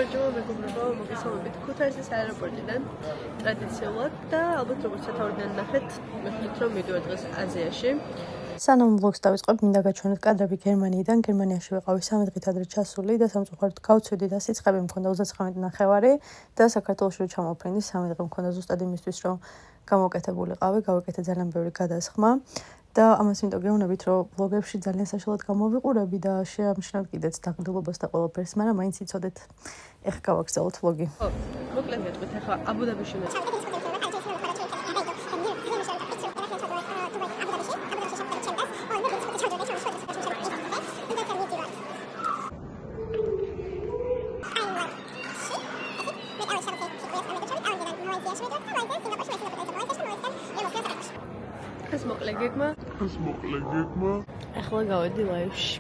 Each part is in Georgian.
გამარჯობა მეგობრებო, მოგესალმებით ქუთაისის აეროპორტიდან ტრადიციულად და ალბათ როგორც სათავიდან ნახეთ, მეთქით რომ მივიდივარ დღეს აზიაში. სანამ ვლოგს დავიწყებ, მინდა გაჩვენოთ კადრები გერმანიიდან. გერმანიაში ვიყავი 3 დღით ადრე ჩასული და სამწუხაროდ გავცვიდი და სიცხები მქონდა 39.5 და საქართველოში ჩამოვფრინდი 3 დღე მქონდა ზუსტად იმისთვის, რომ გამოკეთებულიყავი, გავაკეთე ძალიან ბევრი გადასხმა. და ამას მინდა გეუბნებით, რომ ვლოგებში ძალიან საშუალოდ გამოვიყურები და შეამჩნევთ კიდეც დაღდილობას და ყველაფერს, მაგრამ მაინც იცოდეთ. ეხლა გავაგზავნოთ ვლოგი. ხო, მოკლედ მეთქვით, ახლა აბუ-დაბიში ეს მოკლე გეგმა. ახლა გავედი ლაივში.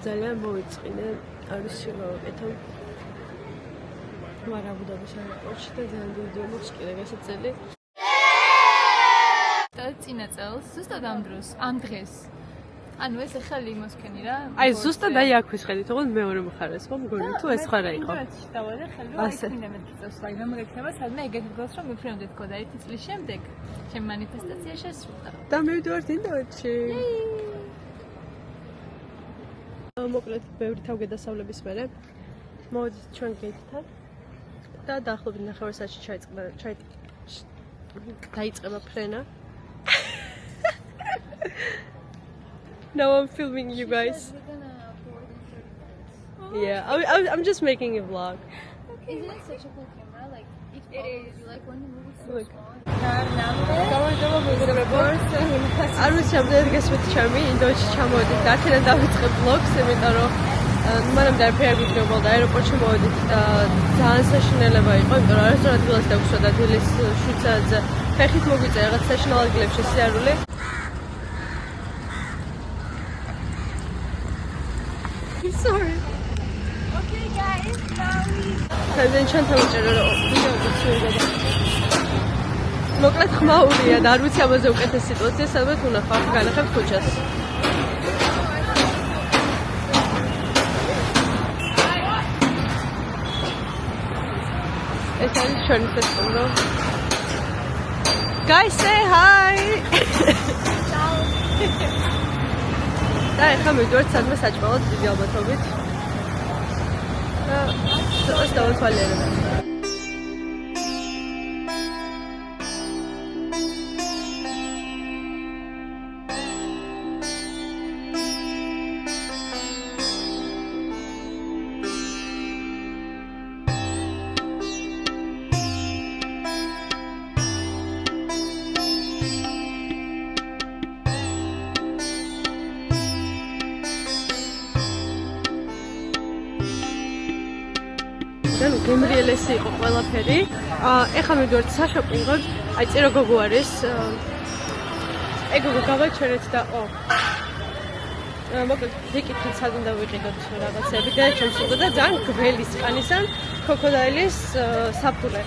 ძალიან მოვიწყინე, არის შევაკეთო. ვარ აბუ-დაბის აეროპორტში და ძალიან დიდი მოხსკირე გასაწელი. და წინა წელს, ზუსტად ამ დღეს. ანუ ეს ახლა ლიმოსკენი რა. აი ზუსტად აი აქ ვისხედით, თქო მეორე მხარეს, ხო მგონი თუ ეს ხარ იყო. დავადა ხელი რომ აიქნინე მეთქი წელს, აი რომ მოგექნება სადმე ეგეთ დღეს რომ მიფრინდეთ ქო და 1 წლის შემდეგ ჩემ მანიფესტაცია შესრულდა. და მივიდივართ ინდოეთში. მოკლედ ბევრი თავგადასავლების მერე მოვედით ჩვენ გეითთან და დაახლოებით 9 საათში დაიწყება ფრენა. Now I'm filming you guys. Yeah, I'm just making a vlog. Isn't it such a cool camera? Like it is. You like when you move it so Look. small. გამარჯობა მეგობრებო. არ ვიცი ამდენად გესმით ჩემი ინდოეთში ჩამოვედით და აქედან დავიწყებ vlogs, იმიტომ რომ მანამდე არაფერი არ გვიჩვენებოდა და აეროპორტში მოვედით და ძალიან საშინელება იყო, იმიტომ რომ არასდროს ადგილას დაგვსვა და დილის 7 საათზე ფეხით მოგვიწია რაღაც საშინელ ადგილებში სიარული. Sorry. Okay guys, now we Then ჩვენ თავიჭერე რომ ვიდეო გიცურდა. მოკლედ ხმაურია და არ ვიცი ამაზე უკეთეს სიტუაცია, სადაც უნახავ განახებ ქუჩას. ეს არის ჩვენი ფესტივალი. Guys, say hi. ciao. და ეხლა მივიდივართ სადმე საჭმელად დიდი ალბათობით. და ცოტას დავათვალიერებ. და გემრიელესი იყო ყველაფერი. ეხლა მივიდივართ საშოპინგოდ. აი წერო გოგო არის. ეგ გოგო გავაჩერეთ და მოკლედ ვიკითხეთ სად უნდა ვიყიდოთ რაღაცები და ჩემს უნდა და ძალიან გველი სპანისან ქოკოდაილის საფურე.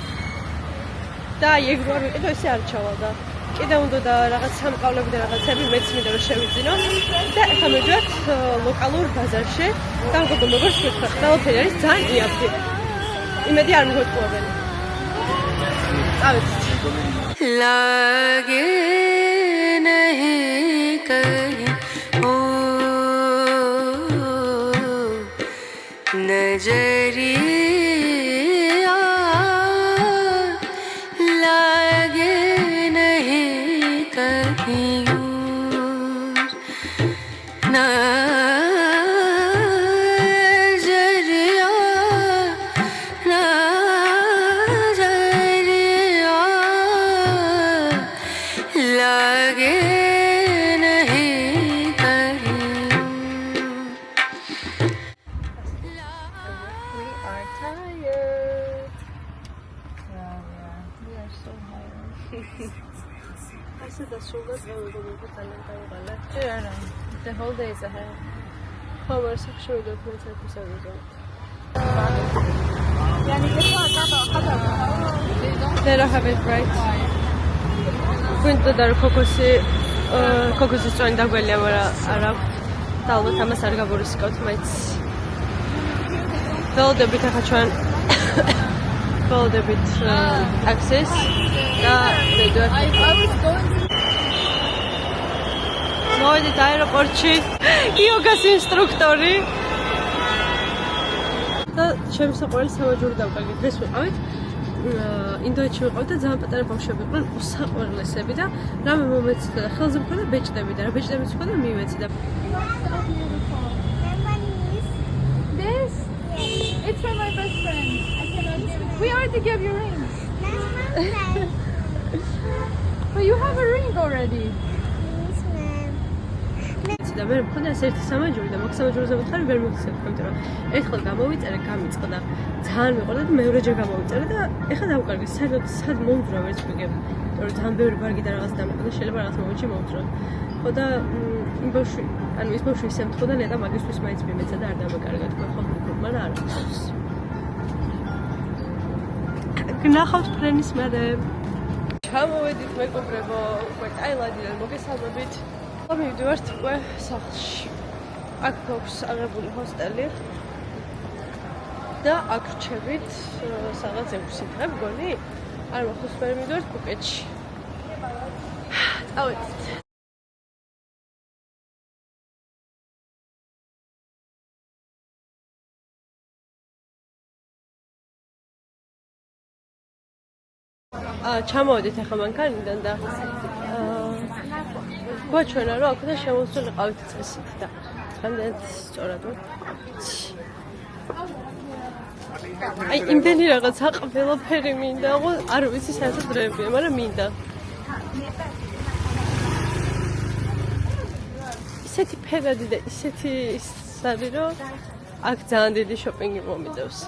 და ეგ რო არ ვიყიდო ესე არ ჩავალდა. კიდე უნდა და რაღაც სამყავლები და რაღაცები მეც მინდა რომ შევიძინო და ეხლა მივიდივართ ლოკალურ ბაზარში და გოგო მოგორს ვთქვა ყველაფერი არის ძალიან იაფი. იმედი არ მოგეთხოვენ. წავედით. लागे नहीं कहीं हो नजरिया लागे नहीं कहीं ასე დასრულდა დღე გოგო ძალიან დაუღალა. The whole day is ahead. ხომ არ შევიდოთ მეც ეპიზოდზე. They don't have it right. გვინდა და ქოქოსის წვენი დაგველია, მაგრამ არა. და ალბათ ამას არ გაბურისკავთ მაინც. ველოდებით ახლა ჩვენ ველოდებით ტაქსის და მოვედით აეროპორტში იოგას ინსტრუქტორი და შემოსაყვარელი სამაჯური დავკარგეთ. დღეს ვიყავით ინდოეთში ვიყავით და ძალიან პატარა ბავშვები იყვნენ, უსაყვარლესები და რამე მომეცდა და ხელზე მქონდა ბეჭდები და რა ბეჭდებიც მქონდა მივეცი და This? It's from my best friend. I cannot give it. We already gave you rings. But you have a ring already. და მე მქონდა ერთი სამაჯური და მაგ სამაჯურზე ვითხარი ვერ მივხსენებ, იმიტომ რომ ერთხელ გამოვიწერე, გამიწყდა. ძალიან მიყვარდა და მეორეჯერ გამოვიწერე და ეხლა დავკარგე. სად მომძვრა ვერც ვიგებ. იმიტომ რომ ძალიან ბევრი ბარგი და რაღაც დამეყდა, შეიძლება რაღაც მომენტში მომძვრა. ხო და იმ ბავშვი, ანუ ის ბავშვი ისე მთხოვდა, ნეტა მაგისთვის მაინც მიმეცა და არ დამეკარგა თქვა ხო, მაგრამ არა. გნახავთ ფრენის მერე. ჩამოვედით მეგობრებო, უკვე ტაილანდიდან მოგესალმებით. მივდივართ უკვე სახლში. აქ გვაქვს აღებული ჰოსტელი და აქ რჩებით სადღაც 6 დღე მგონი. არ მახსოვს მე მივდივართ პუკეტში. წავედით. ჩამოვედით ახლა მანქანიდან და გვაჩვენა რომ აქ და შემოსულიყავით წესით და რამდენად სწორად ვარ. აი იმდენი რაღაც აყველაფერი მინდა, არ ვიცი საერთოდ დროებია, მაგრამ მინდა. ისეთი ფერადი და ისეთი სარი რომ აქ ძალიან დიდი შოპინგი მომიწევს.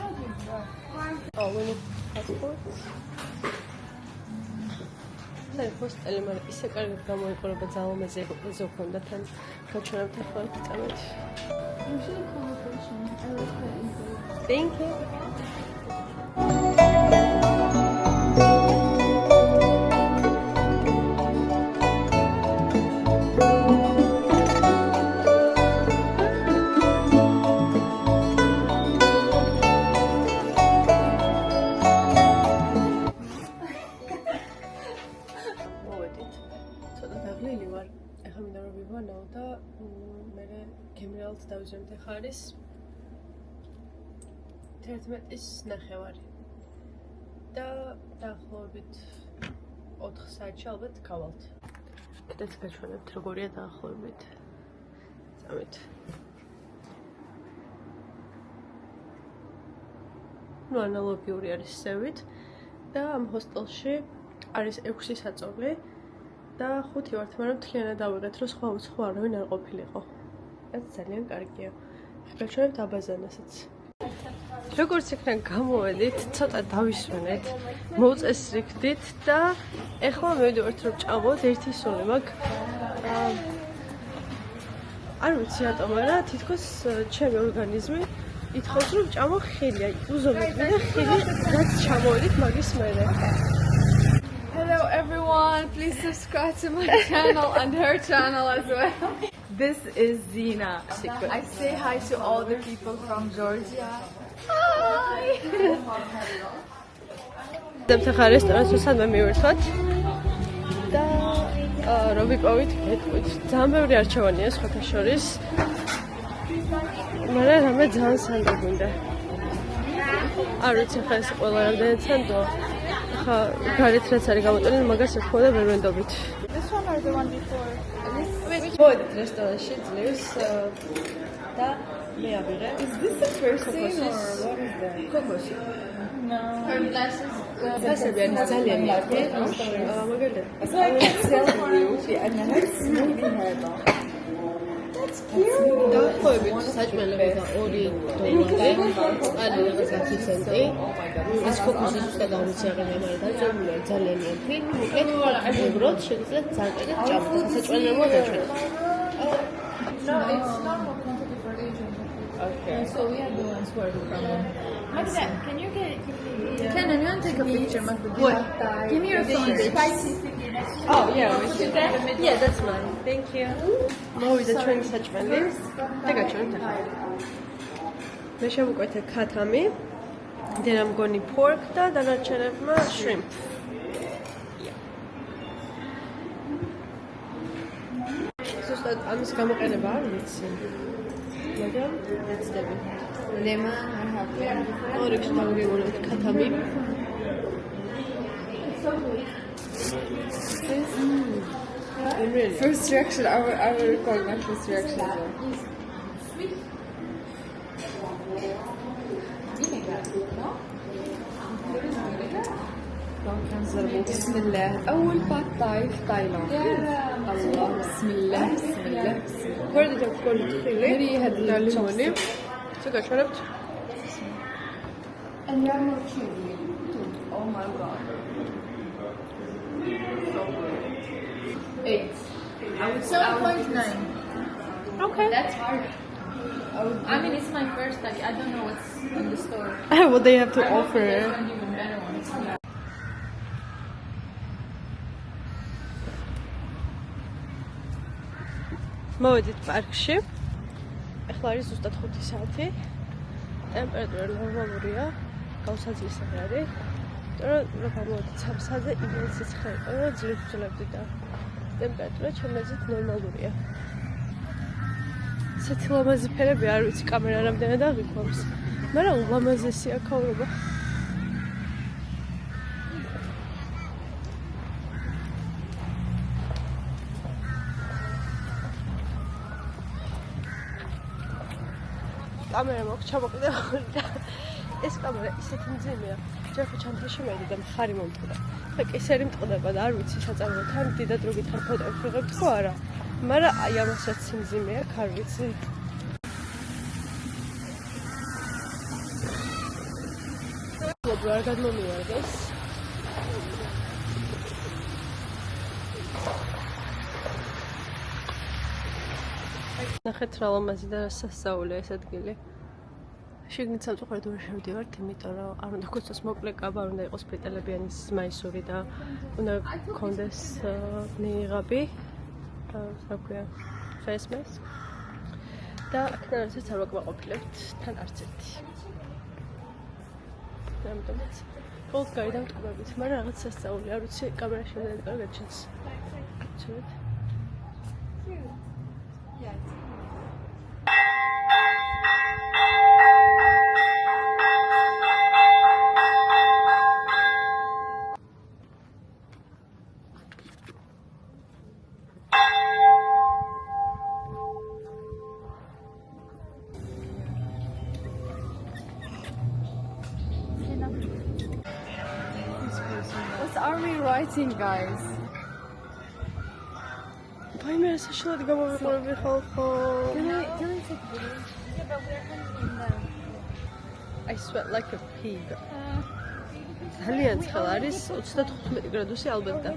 ვინი პასპორტი ჰოსტელი, მაგრამ ისე კარგად გამოიყურება ძალიან მეზე ქონდა თან გაჩვენებთ ახლა წამეთ. Thank you. დავიზემთ ახლა არის 11-ის 9:30 და დაახლოებით 4 საათში ალბათ გავალთ. კიდეც გაჩვენებთ როგორია დაახლოებით. წამით. ნუ ანალოგიური არის სევით და ამ ჰოსტელში არის 6 საწოლი და 5 ვართ, მაგრამ მთლიანად დავიღეთ, რომ სხვა არავინ არ ყოფილიყო. ეს ძალიან კარგია. გაჩვენებთ აბაზანასაც. როგორც იქიდან გამოვედით, ცოტა დავისვენეთ, მოუწესრიგდით და ეხლა მივიდივართ რომ ჭამოთ ერთი სული მაქვს. არ ვიცი რატომ, მაგრამ თითქოს ჩემი ორგანიზმი ითხოვს რომ ჭამო ხილი, აი უზომოდ და ხილი რაც ჩამოვედით მაგის მერე. Hello everyone, please subscribe to my channel and her channel as well. This is Zina. I say hi to all the people from Georgia. Hi! დამთახა რესტორანს სადმე მივერთვათ და რომ ვიპოვით, გეტყვით. ძალიან ბევრი არჩევანია სხვათა შორის. მაგრამ რამე ძალიან სანდო გვინდა. არ ვიცი ხა ეს ყველა რამდენად სანდოა. ხა გარეთ რაც არის გამოტანილი, მაგას ეთქვა და ვერ ვენდობით. This one or the one before? მოვედით რესტორანში ძლივს და მე ავიღე. Is this the first thing or what is that? Kokos. No. Her glasses. Გასები არის ძალიან იაფი. მაგალითად. So I can tell you. And then it's moving her though. That's cute. დაახლოებით საჭმელები და $2. ანუ რაღაც 10 ცენტი. ეს კოკოსი ზუსტად არ ვიცი აღება, მაგრამ დაძაბულია ძალიან იაფი. უკეთ ევროთ შეგიძლიათ ძალიან კარგად ჭამოთ. საჭმელები დაჭრეთ. No, it's normal quantity for Asian. Okay. So we are the ones who are the problem. Magda, can you get it? Can anyone take a picture? What? Give me your phone. Spicy. Oh yeah, yeah, that's mine. Thank you. მოვიდა ჩვენი საჭმელი და გაჩვენეთ ახლა. მე შემოკვეთე ქათამი, then I'm going pork და დანარჩენებმა shrimp. ზუსტად ამის გამოყენება არ ვიცი. მაგრამ ეცდები. Lemon, I have lemon. ორებში დავგეგმოთ ქათამი. Really? First reaction, I will record my first reaction as well. بسم الله أول باد تاي في تايلاند الله بسم الله بسم الله بسم الله ვერდი დავკოლი თბილი. Very had ლიმონი. ცოტა გაჩვენებთ. and you have no chili. Oh my god. 8. I would 7.9. Okay. That's hard. I mean, it's my first. Like, I don't know what's in the store. What they have to offer. There's one even better ones. მოვედით პარკში. ახლა არის ზუსტად 5 საათი. ტემპერატურა ნორმალურია. გაუსაძლისად არის. იმიტომ რომ გამოვედით 3 საათზე იდეალ სიცხე იყო და ძლივ ვძლებდი და ტემპერატურა ჩემ აზრით ნორმალურია. ისეთი ლამაზი ფერები არ ვიცი კამერა რამდენად აღიქვამს. მაგრამ ულამაზესია ქაურობა. კამერა მაქვს ჩამოკლდებული და ეს კამერა ისეთი მძიმეა. ჯერ ხო ჩანთაში მოვიდა და მხარი მომტყდა. და კისერი მტყდება და არ ვიცი საწარმოოდ თან დიდად რო გითხარ ფოტოებს ვიღებ ხო არა. მაგრამ აი ამასაც სიმძიმე აქვს, არ ვიცი. უბრალოდ არ გადმომიარდეს. ნახეთ რა ლამაზი და სასწაულია ეს ადგილი. შიგნით სამწუხაროდ ვერ შევდივართ, იმიტომ რომ არ უნდა გქონდეს მოკლე კაბა, არ უნდა იყოს ფრიტელებიანი მაისური და უნდა გქონდეს ნიღაბი. რა ქვია, face mask. და აქედან არცერთ არ ვაკმაყოფილებთ, თან არც ერთი. ამიტომაც ყოველთ გარედან მტკბებით, მაგრამ რაღაც სასწაული, არ ვიცი კამერაში რამდენად კარგად ჩანს. ჩვენეთ. What are we writing, guys? ვაიმე რა საშინლად გამოვიყურები ხალხო. Can I take a video? Yeah, but we're hanging in I sweat like a pig. ძალიან ცხელ არის 35 გრადუსი ალბათ და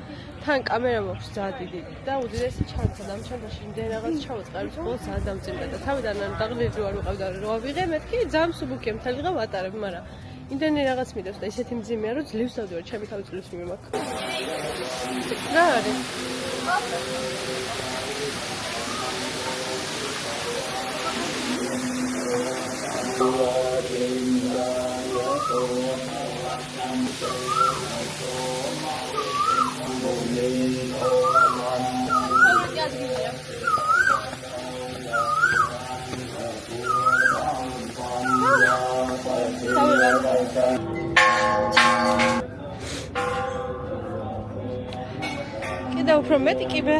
თან კამერა მაქვს ძალიან დიდი და უდიდესი ჩანთა და ამ ჩანთაში იმდენ რაღაც ჩავაწყარებ ხოლმე ძალიან დამწინდა და თავიდან არ დაღლილი არ ვიყავდა რა ვიღე მეთქი ძალიან სუბუქია მთელი დღე ვატარებ მაგრამ იმდენი რაღაც მიდევს და ისეთი მძიმეა რომ ძლივს დავდივარ ჩემი თავი ძლივს მიმაქვს რა არის კიდევ უფრო მეტი კიბე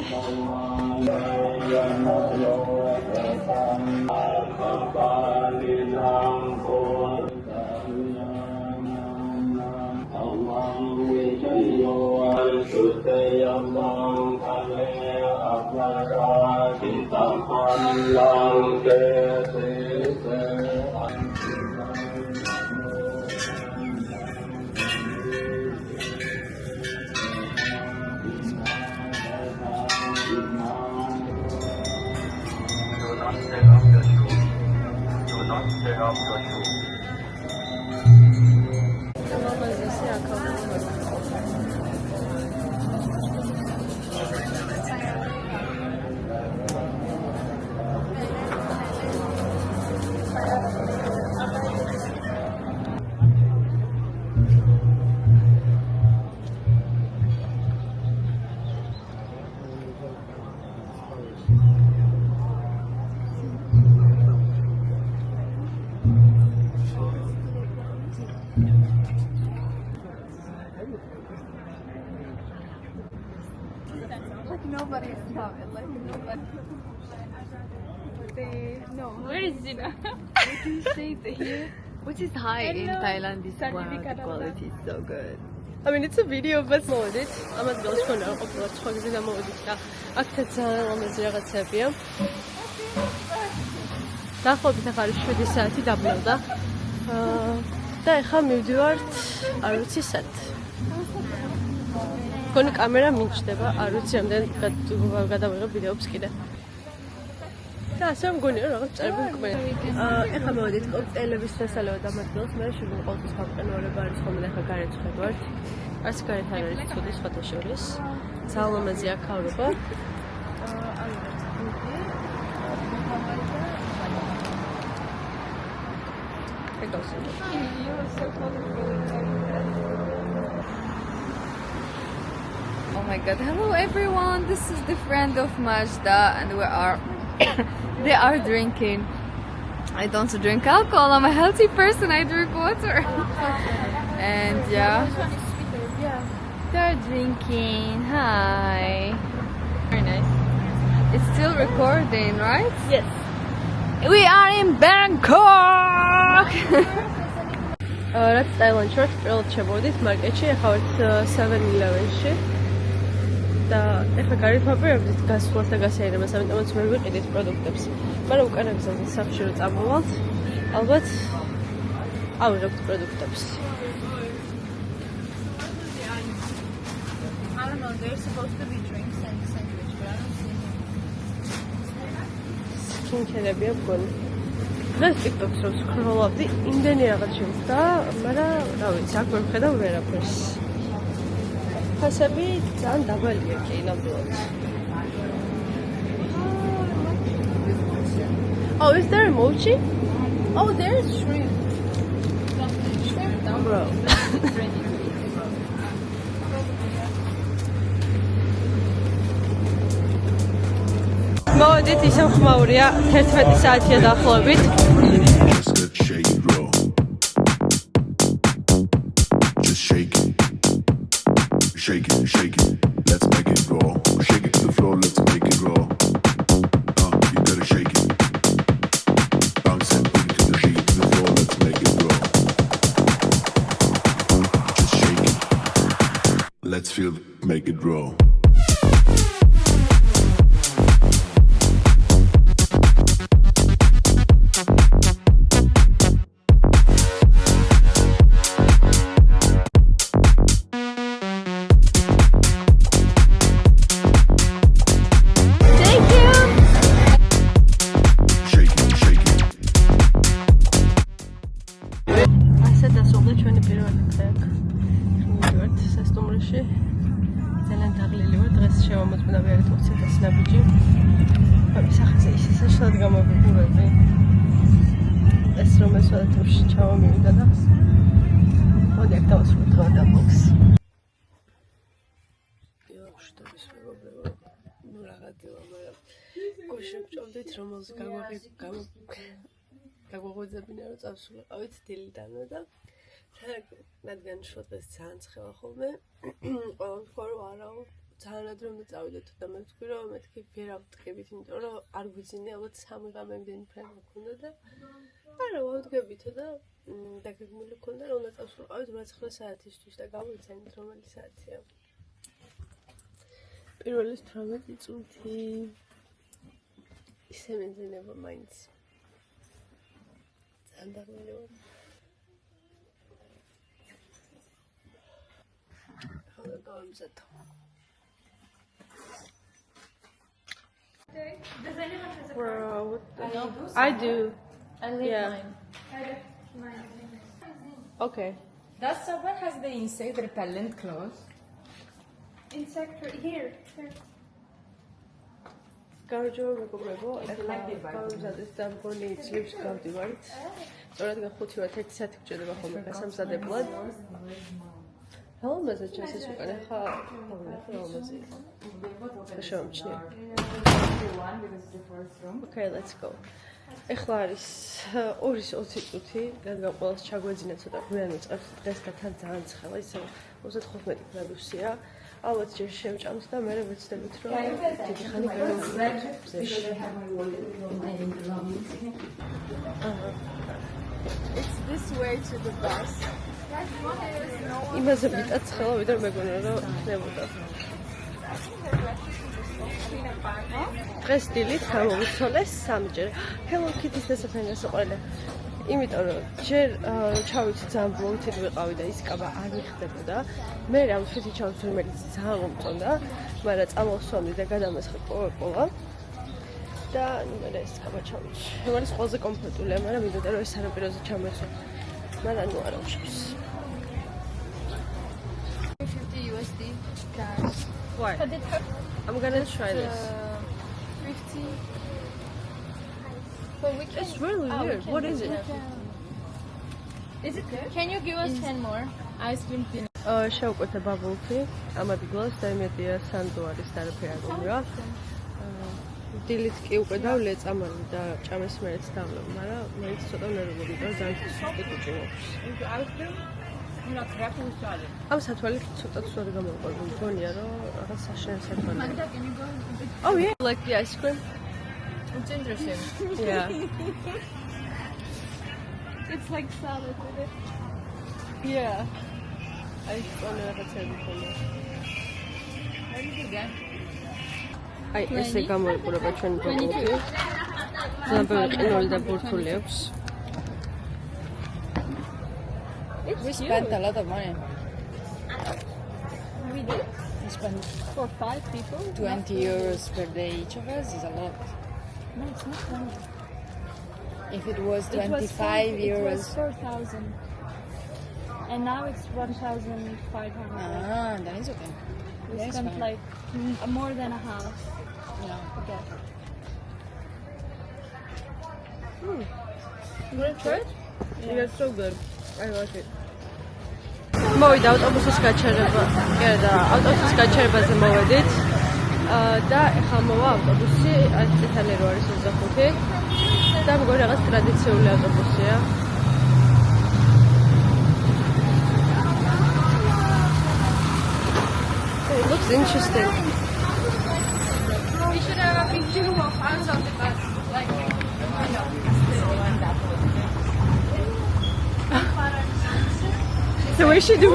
nobody stop it. Like nobody. No. Where is Zina? What do you say here? Which is high in Thailand? This wow, the quality is so good. I mean, it's a video, but მოვედით. ამას გელს ქონა ყოფილად სხვა გზით ამოვედით და აქეთ ძალიან ლამაზი რაღაცებია. დაახლოებით ახლა არის 7 საათი დაბლავდა. და ახლა მივდივართ, არ ვიცი სად. მგონი კამერა მიჩნდება, არ ვიცი რამდენ გადავიღებ ვიდეოებს კიდე. და ასე მგონია რაღაც წერები მკმე. ახლა მოვედით კოქტეილების შესალევად ამადგილს, მე შეიძლება ყოველთვის გამყინვარება არის ხოლმე ახლა გარეთ ვხედავთ. არც გარეთ არ არის ცუდი სხვათა შორის. ძალიან ლამაზი აქაურობა. Oh my god, hello everyone, this is the friend of Majda and we are they are drinking. I don't drink alcohol, I'm a healthy person, I drink water. And yeah, they're drinking. Hi. Very nice. It's still recording, right? Yes. We are in Bangkok! რაც ტაილანდში ვართ, პირველად შევდით მარკეტში, ახლა ვართ 7-Eleven-ში. და ახლა გარეთ ვაპირებდით გასვლას და გასაირებას, ამიტომაც მე ვიყიდით პროდუქტებს. მაგრამ უკანა გზაზე სახლში რო წამოვალთ, ალბათ ავიღებთ პროდუქტებს. I don't know, there's supposed to be drinks and sandwich, but I don't see them. სკინქერებია მგონი. დღეს TikTok-ს რო სკროლავდი, იმდენი რაღაც შევხვდა, მაგრამ რა ვიცი, აქ ვერ ვხედავ ვერაფერს. ფასები ძალიან დაბალია კი ნამდვილად. Oh, is there a mochi? Oh, there's shrimp. Shrimp, no, bro. მოვედით, ისევ ხმაურია, 11 საათია დაახლოებით. Just get shake it, roll. Just shake it. Shake it, shake it. Let's make it roll. Shake it to the floor, let's make it roll. You gotta shake it. Bounce it, put it to the sheet, to the floor, let's make it roll. Just shake it. Let's feel it, make it roll. გაგვაღვიძებინა რომ წავსულიყავით დილიდანვე და რადგან შუა დღეს ძალიან ცხელა ხოლმე ყველამ თქვა რომ არაო ძალიან ადრე უნდა წავიდეთ და მე ვთქვი რომ მეთქი ვერ ავდგებით იმიტომ რომ არ გვიძინე ალბათ 3 ღამემდენი ფრენა მქონდა და არა ვავდგებითო და დაგეგმილი მქონდა რომ უნდა წავსულიყავით 8-9 საათისთვის და გავიცანით რომელი საათია პირველი 18 წუთი ისე მეძინება მაინც Does anyone have a Bro, card? I do. I leave Yeah. mine. I left mine. Okay. That someone has the insect repellent clothes. Insect here. Garjo მეგობრებო, ახლა გავიზარდეთ და მგონი ძლივს გავდივართ. სწორედ 5 ვართ 1 საათი გჭირდება ხოლმე გასამზადებლად. Hello, just as we're gonna have Okay, let's go. ეხლა არის 2:20 წუთი, რადგან ყველას ჩაგვეძინა ცოტა გვიან მიწყებს დღეს და თან ძალიან ცხელა, ისე 35 გრადუსია. ალბათ ჯერ შევჭამთ და მე ვეცდებით რომ დიდი ხანი გავიმოვიდეთ გზაში. It's this way to the bus. იმაზე ვიტაც ხელა ვიდრე მეგონა რომ ხდებოდა. დღეს დილით გამოვიცვალეს სამჯერ. Hello Kitty-ს დასაფენას ყოლა. იმიტომ რომ ჯერ ჩავიცი ძალიან ბლოუთი ვიყავი და ის კაბა არ მიხდებოდა. მე რა ვთვითი ჩავიცი რომელიც ძალიან მომწონდა, მაგრამ წამოვსვამდი და გადამესხე ყოლა. და მე ეს კაბა ჩავიცი. რომელიც ყველაზე კომფორტულია, მაგრამ მინდოდა რომ ეს სანაპიროზე ჩამეცვა. მაგრამ ნუ არ აღშობს. 50 USD cash. Why? But it hurt. I'm gonna try this. 50. But we can. It's really weird. What is it? Is it good? Can you give us 10 more ice cream thin? შევკვეთა ბაბულთი, ამადი გლას და იმედია სანდო არის დარაფერი არ გომრა. დილით კი უკვე დავლე წამალი და ჭამეს მეც დავლე, მაგრამ მეც ცოტა ნერვული და ძალიან სუსტი კუჭი მაქვს. ამ სათვალით ცოტა სვარი გამოვყოლ, მგონია რომ რაღაც საშენ სათვალი. Magda, can you go? Oh yeah, like the ice cream. It's interesting. Yeah. It's like salad with it. Yeah. I don't know what's in it. What is it again? აი ესე გამოიყურება ჩვენი ბაბულთი. ძალიან ბევრი ყინული და ბურთული აქვს. We spent a lot of money. We did? We spent For 5 people? 20 euros per day each of us is a lot. No, it's not funny. If it was 25 euros. It was 4,000. And now it's 1,500. Ah, that is okay. We That is spent fine. like more than a half Yeah. together. You want to try it? Yeah, it's so good. I like it. მოვიდა ავტობუსის გაჩერება. კი და ავტობუსის გაჩერებაზე მოვედით. და ეხლა მოვა ავტობუსი, აი წითელი რო არის 25. და მგონი რაღაც ტრადიციული ავტობუსია. It looks interesting. We should have a picture of us on the bus. Like, So we should do.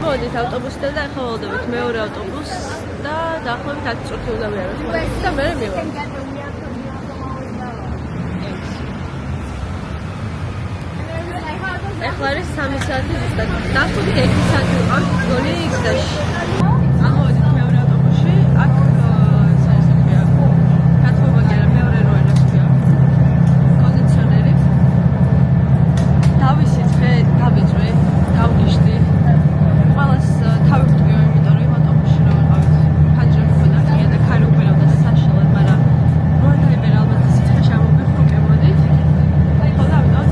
მოდით ავტობუსიდან და ახლა ველოდებით მეორე ავტობუსს და დაახლოებით 10 წუთი უნდა ვიაროთ მაგით და მე მივარ. ეხლა არის 3 საათი ზუსტად. დაახლოებით 1 საათი ვიყავთ მგონი გზაში. ამოვედით მეორე ავტობუსში, აქ ეს არის თქვია. გათხოვება კი არა, მეორე რო არის თქვია. კონდიციონერი. დავისი დღე დავიწვე, გავგიშდი. ყველას თავი ვდგიო, იმიტომ რომ ავტობუსში რო ვიყავით. ხანჯრები მოდახია და ქარი უყერავდა საშალად, მაგრამ რო დაიბერა ალბათ სიცხე შემოგიხოკებოდით. ხო და ამიტომ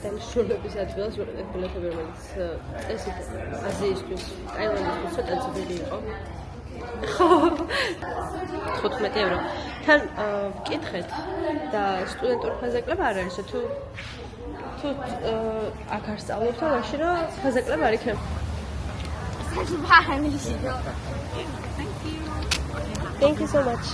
დამშრომლობის ადგილას ვიყიდეთ ბილეთები, რომელიც წესით აზიისთვის, ტაილანდისთვის ცოტა ძველი იყო. ხო 15 ევრო. თან ვკითხეთ და სტუდენტური ფაზეკლება არ არის, თუ აქ არ სწავლობთ, მაშინ რა ფაზეკლება არ იქნება. Thank you so much.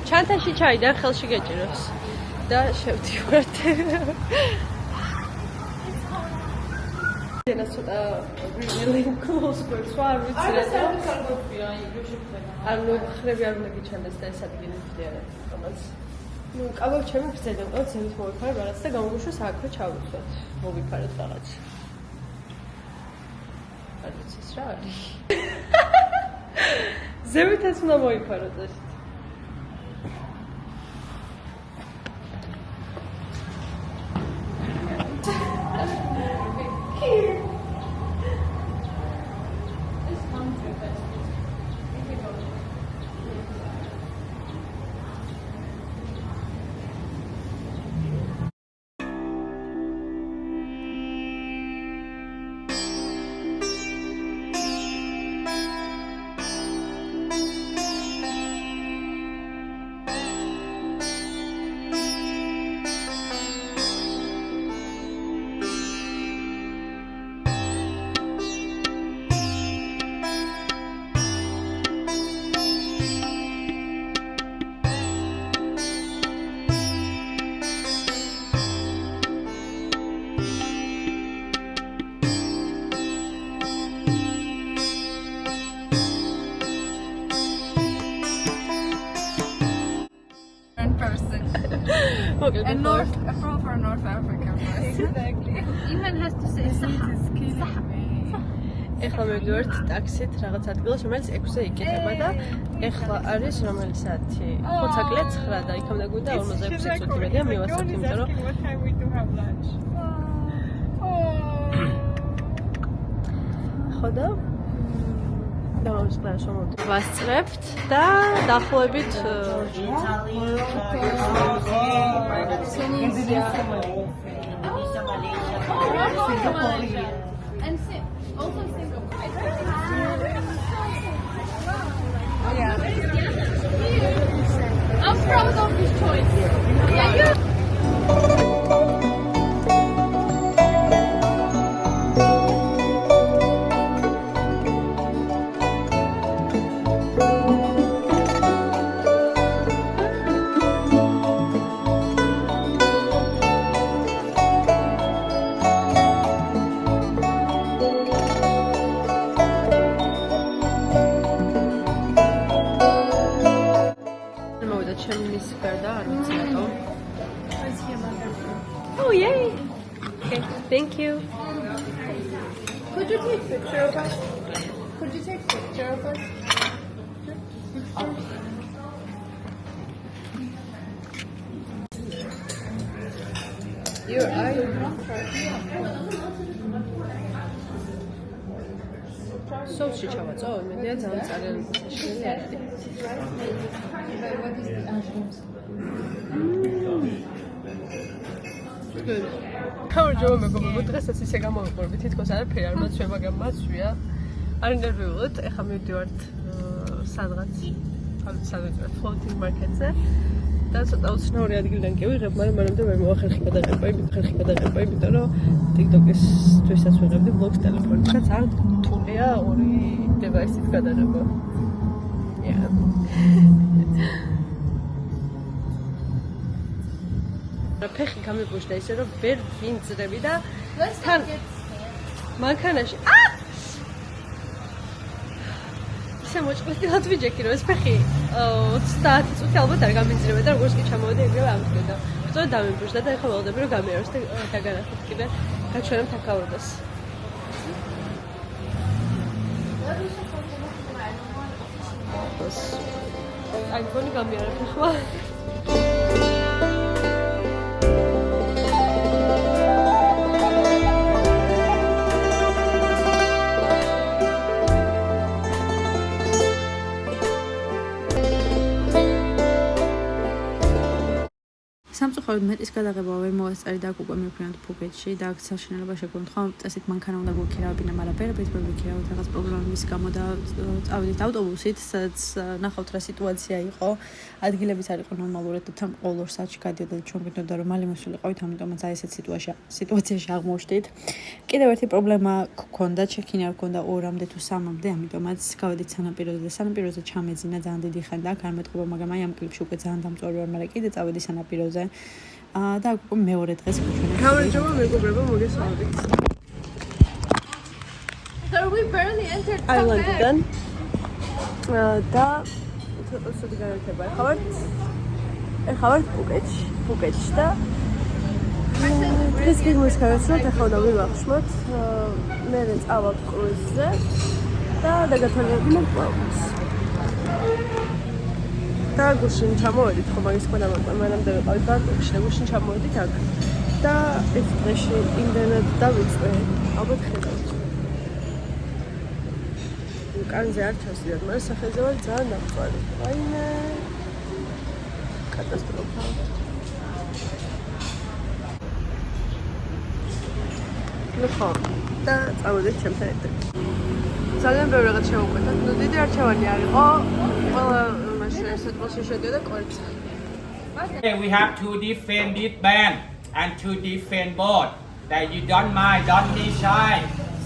ჩანთაში ჩაი და ხელში გეჭიროს და შევდივართ. ენა ცოტა really close to swar ვიცი რა. არ მოხრები არ უნდა გიჩანდეს და ეს ადგილი მდიარად. თომას. ნუ კაბა ჩემი გრძელი და ზემით მოვიფარე რაღაც და გამოგუშვას აქვე ჩავიცვათ. მოვიფარეთ რაღაც. არ ვიცი ეს რა არის. ზემითაც უნდა მოიფაროთ ეს. And for North Africa. Exactly. Even has to say ეხლა მივდივართ ტაქსით რაღაც ადგილას, რომელიც 6-ზე იკითხება და ეხლა არის რომელი საათი? 5:09 და იქამდე გვინდა 46 წუთი მედია მივასწრებთ, იმიტომ რომ ხო და დავასწრებთ ვასწრებთ და დაახლოებით And also Singapore. I'm proud of this choice. Yeah, you. Oh yay! Okay, thank you. Could you take a picture of us? Could you take a picture of us? Your eye. Sousში ჩავაწო, იმედია ძალიან ძალიან შეშლილი არ არის. გამარჯობა მეგობრებო, დღესაც ისე გამოვიყურები, თითქოს არაფერი არ მაცვია, მაგრამ მაცვია. არ ნერვიულოთ, ეხლა მივდივართ სადღაც floating market-ზე. და ცოტა უცნაური ადგილიდან კი ვიღებ, მაგრამ მანამდე ვერ მოვახერხი გადაყება, იმიტომ რომ TikTok-ისთვისაც ვიღებდი vlogs ტელეფონით. რაც არ რთულია ორი device-ით გადაღება. ფეხი გამიბუშდა ისე რომ ვერ ვინძრები და თან მანქანაში ისე მოჭყვეტილად ვიჯექი რომ ეს ფეხი 30 წუთი ალბათ არ გამიძრება და როგორც კი ჩამოვედი ეგრევე ამდგება. სწორედ დამიბუშდა და ეხლა ველოდები რომ გამიაროს და დაგანახოთ კიდე გაჩვენებთ აქაურობას. აი გონი გამიარებ ახლა. სამწუხაროდ მეტის გადაღება ვერ მოვასწარი და უკვე მივფრინავთ ფუქეთში და აქ საშინელება შეგვემთხვა წესით მანქანა უნდა გვიქირავებინა, მაგრამ ვერაფერით ვერ ვიქირავთ რაღაც პრობლემების გამო და წავედით ავტობუსით, სადაც ნახავთ რა სიტუაცია იყო. ადგილებიც არ იყო ნორმალურად და თან ყოველ 2 საათში გადიოდა და ჩვენ გვინდოდა რომ მალე მოსულიყავით, ამიტომაც აი ესეთ სიტუაციაში აღმოჩნდით. კიდევ ერთი პრობლემა გქონდა, ჩეკინი არ გქონდა 2-მდე თუ 3-მდე, ამიტომაც გავედით სანაპიროზე და სანაპიროზე ჩამეძინა ძალიან დიდი ხანი და აქ არ მეტყობა, მაგრამ აი ამ კლიპში უკვე ძალიან დამწვარი ვარ, მაგრამ კიდე წავედი სანაპიროზე. და უკვე მეორე დღეს გვჩვენა. გამარჯობა მეგობრებო, მოგესალმებით. So we barely entered Island-დან. და ცოტა განათება ეხავართ ფუკეთში და დღეს გიგმის გავაცნოთ, ახლა უნდა ვივახშმოთ. მე წავალ კრუიზზე და დაგათვალიერებინებ პლავს. და გუშინ ჩამოვედით ხო მაგის ყველა მანამდე ვიყავით ბანკოკში და გუშინ ჩამოვედით აქ და ეს დღეში იმდენად დავიწყე ალბათ ხედავთ კანზე არ ჩასდიოდ, მაგრამ სახელზე ვარ ძალიან დამწვარი. აიმე კატასტროფა. ნუ ხო და წავედით ჩემთან ერთად. ძალიან ბევრი რაღაც შევუკვეთოთ. ნუ დიდი არჩევანი არ იყო. ყველა We have to defend this band and to defend both. That you don't mind, don't be shy.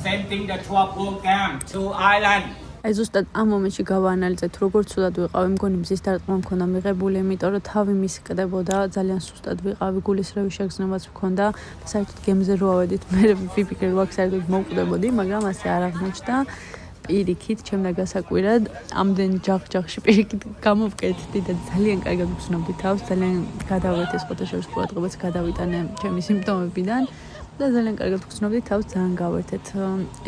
Same thing the tour program to Ireland. აი ზუსტად ამ მომენტში გავაანალიზეთ როგორც ცუდად ვიყავი, მგონი მზის დარტყმა მქონდა მიღებული, იმიტომ რომ თავი მისკდებოდა, ძალიან სუსტად ვიყავი, გულისრევი შეგრძნებაც მქონდა და საერთოდ გემზე რო ავედით, მე ვიფიქრე რომ აქ საერთოდ მოვკვდებოდი, მაგრამ ასე არ აღმოჩნდა. პირიქით ჩემ გასაკვირად ამდენ ჯახჯახში პირიქით გამოვკეთდი და ძალიან კარგად ვგრძნობდი თავს, ძალიან გადავერთე სხვათა შორის ყურადღებაც გადავიტანე ჩემი სიმპტომებიდან და ძალიან კარგად ვგრძნობდი თავს, ძალიან გავერთეთ.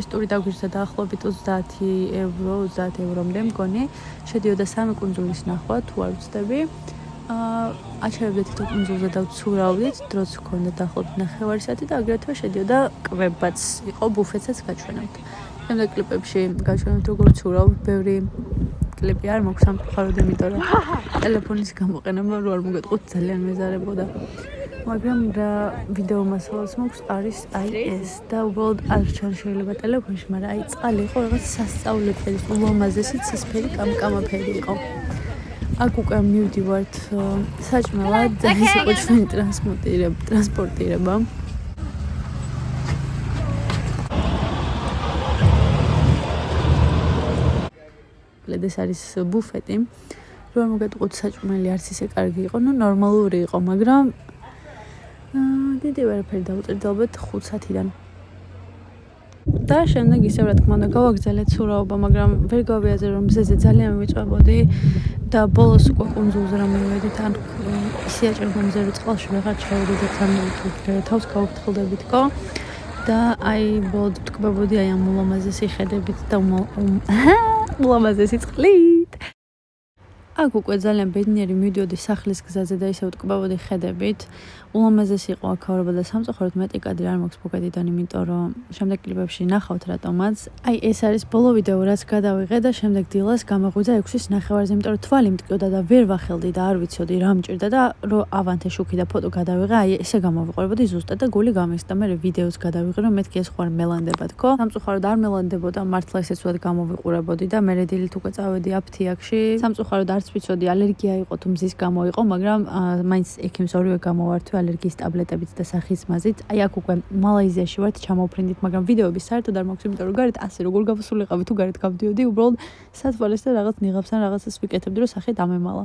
ეს ტური დაგვირჩა დაახლოებით 30 ევრომდე მგონი. შედიოდა 3 კუნძულის ნახვა, თუ არ ვცდები. აჩერებდით თუ კუნძულზე და ვცურავდით, დროც ჰქონდა დაახლოებით 9 საათი და აგრეთვე შედიოდა კვებაც, იყო ბუფეტსაც გაჩვენებთ. შემდეგ კლიპებში გაჩვენებთ როგორ ვცურავ, ბევრი კლიპი არ მაქვს სამწუხაროდ, იმიტომ რომ ტელეფონის გამოყენება რო არ მოგეტყოთ ძალიან მეზარებოდა. მაგრამ რა ვიდეო მასალაც მაქვს არის აი ეს და უბრალოდ არ ჩან შეიძლება ტელეფონში, მაგრამ აი წყალი იყო რაღაც სასწაულებელი, ულამაზესი ცისფერი კამკამაფერი იყო. აქ უკვე მივდივართ საჭმელად და ეს იყო ჩვენი ტრანსპორტირება. ეს არის ბუფეტი. რო არ მოგეტყოთ საჭმელი არც ისე კარგი იყო, ნორმალური იყო, მაგრამ დიდი ვერაფერი დავუწერდი ალბათ 5 საათიდან. და შემდეგ ისევ რა თქმა უნდა გავაგზავნეთ ცურაობა, მაგრამ ვერ გავიაზრე რომ მზეზე ძალიან მივიწვებოდი და ბოლოს უკვე კუნძულზე რომ მივედით, ან ისე აჭერდა მზე რომ წყალში ვეღარ ჩავედით და თავს გავაფრთხილდებითკო და აი ბოლოდ ვტკბებოდი აი ამ ულამაზესი ხედებით და ულამაზესი წყლით. აქ უკვე ძალიან ბედნიერი მივდიოდი სახლის გზაზე და ისე ვტკბებოდი ხედებით. ულამაზესი იყო აქაურობა და სამწუხაროდ მეტი კადრი არ მაქვს პოკეტიდან, იმიტომ რომ შემდეგ კლიპებში ნახავთ რატომაც. აი ეს არის ბოლო ვიდეო, რაც გადავიღე და შემდეგ დილას გამაღვიძა 6-ის 9-ზე, იმიტომ რომ თვალი მტკიოდა და ვერ ვახელდი და არ ვიცოდი რა მჭირდა და რო ავანთე შუქი და ფოტო გადავიღე, აი ესე გამოვიყურებოდი ზუსტად და გული გამიხსნა. მე ვიდეოც გადავიღე, რომ მეთქი ეს ხوار მელანდება თქო. სამწუხაროდ არ მელანდებოდა, მართლა ესეც ვად გამოვიყურებოდი და მე დილით უკვე წავედი აფთიაქში. სამწუხაროდ არც ვიცოდი ალერგია იყო თუ მზის გამო იყო, მაგრამ მაინც ექიმს ორივე გამოვართვე ალერგიის ტაბლეტებით და სახისმაზით. აი აქ უკვე მალაიზიაში ვართ ჩამოვფრინდით, მაგრამ ვიდეოების საერთოდ არ მაქვს, იმიტომ რომ გარეთ ასე როგორ გავსულიყავი თუ გარეთ გავდიოდი, უბრალოდ სათვალეს და რაღაც ნიღაბსთან რაღაცას ვიკეთებდი, რომ სახე დამემალა.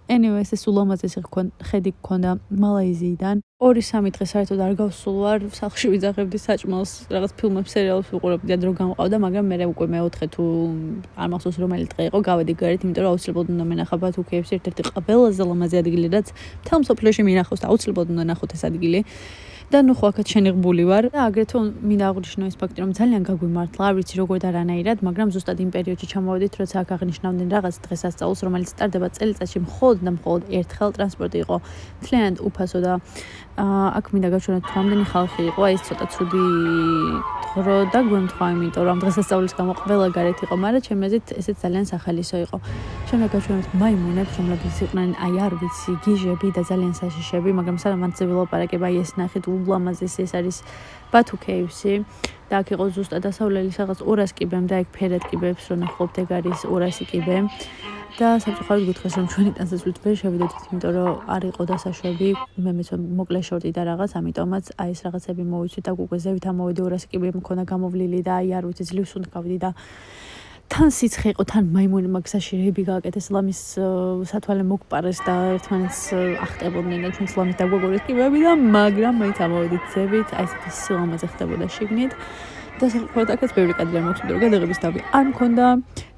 Anyways, ეს ულამაზესი ხედი გქონდა მალაიზიიდან. 2-3 დღე საერთოდ არ გავსულ ვარ, სახლში ვიძახებდი საჭმელს, რაღაც ფილმებს, სერიალებს ვუყურებდი და დრო გამყავდა, მაგრამ მე უკვე მეოთხე თუ არ მახსოვს რომელი დღე იყო, გავედი გარეთ, იმიტომ რომ აუცილებლად უნდა მენახა ბათუ KFC, ერთ-ერთი ყველაზე ლამაზი ადგილი, რაც მთელ მსოფლიოში მინახავს და აუცილებლად უნდა ნახოთ ეს ადგილი. და ნუ ხო აქაც შენიღბული ვარ და აგრეთვე მინდა აღვნიშნო ეს ფაქტი, რომ ძალიან გაგვიმართლა, არ ვიცი როგორ და რანაირად, მაგრამ ზუსტად იმ პერიოდში ჩამოვედით, როცა აქ აღნიშნავდნენ რაღაც დღესასწაულს, რომელიც ტარდება წელიწადში მხოლოდ და მხოლოდ ერთხელ. ტრანსპორტი იყო მთლიანად უფასო და აქ მინდა გავჩვენოთ რამდენი ხალხი იყო, აი ეს ცოტა ცუდი დრო და გვემთხვა, იმიტომ რომ დღესასწაულის გამო ყველა გარეთ იყო, მაგრამ ჩემი აზრით ესეც ძალიან სახალისო იყო. შემდეგ გავჩვენოთ მაიმუნებს, რომლებიც იყვნენ, აი არ ვიცი, გიჟები და ძალიან საშიშები, მაგრამ სანამ ვილაპარაკებ, აი ეს ნახეთ ულამაზესი, ეს არის ბათუ KFC და აქ იყო ზუსტად დასავლელის რაღაც 200 კიბემ და ეგ ფერად კიბებს რო ნახავთ, ეგ არის 200 კიბე. და სამწუხაროდ გითხრას რომ ჩვენი ტანსაცმლით ვერ შევიდოდით, იმიტომ რომ არ იყო დასაშვები, მე მეცვა მოკლე შორტი და რაღაც, ამიტომაც აი ეს რაღაცები მოვიცვით და უკვე ზევით ამოვედი 200 კიბე მქონდა გამოვლილი და აი არ ვიცი ძლივს უნდავდი და თან სიცხე იყო, თან მაიმუნი მაგსაში რეები გააკეთეს, ლამის სათვალე მოგპარეს და ერთმანეთს ახტებოდნენ და ჩვენც ლამის დაგვაგორეს კიბები და მაგრამ მაინც ამოვედით ზევით, აი ესეთი სილამაზე ხდებოდა შიგნით. და საკუთარ აქაც ბევრი კადრი არ მაქვს, რომ გადაღების თავი არ მქონდა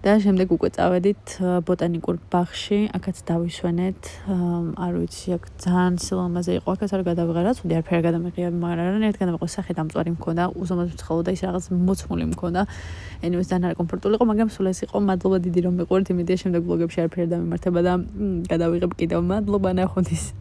და შემდეგ უკვე წავედით ბოტანიკურ ბაღში, აქაც დავისვენეთ. არ ვიცი, აქ ძალიან სილამაზე იყო, აქაც არ გადავიღე რა, ცუდი არაფერი გადამიღია, მაგრამ რანაირად გადამიღე, სახე დამწვარი მქონდა, უზომოდ ვცხელოდა, ის რაღაც მოცმული მქონდა. Anyways, ძალიან არკომფორტული იყო, მაგრამ სულ ეს იყო. მადლობა დიდი რომ მეყურეთ, იმედია შემდეგ ბლოგებში არაფერი დამემართება და გადავიღებ კიდევ. მადლობა, ნახვამდის.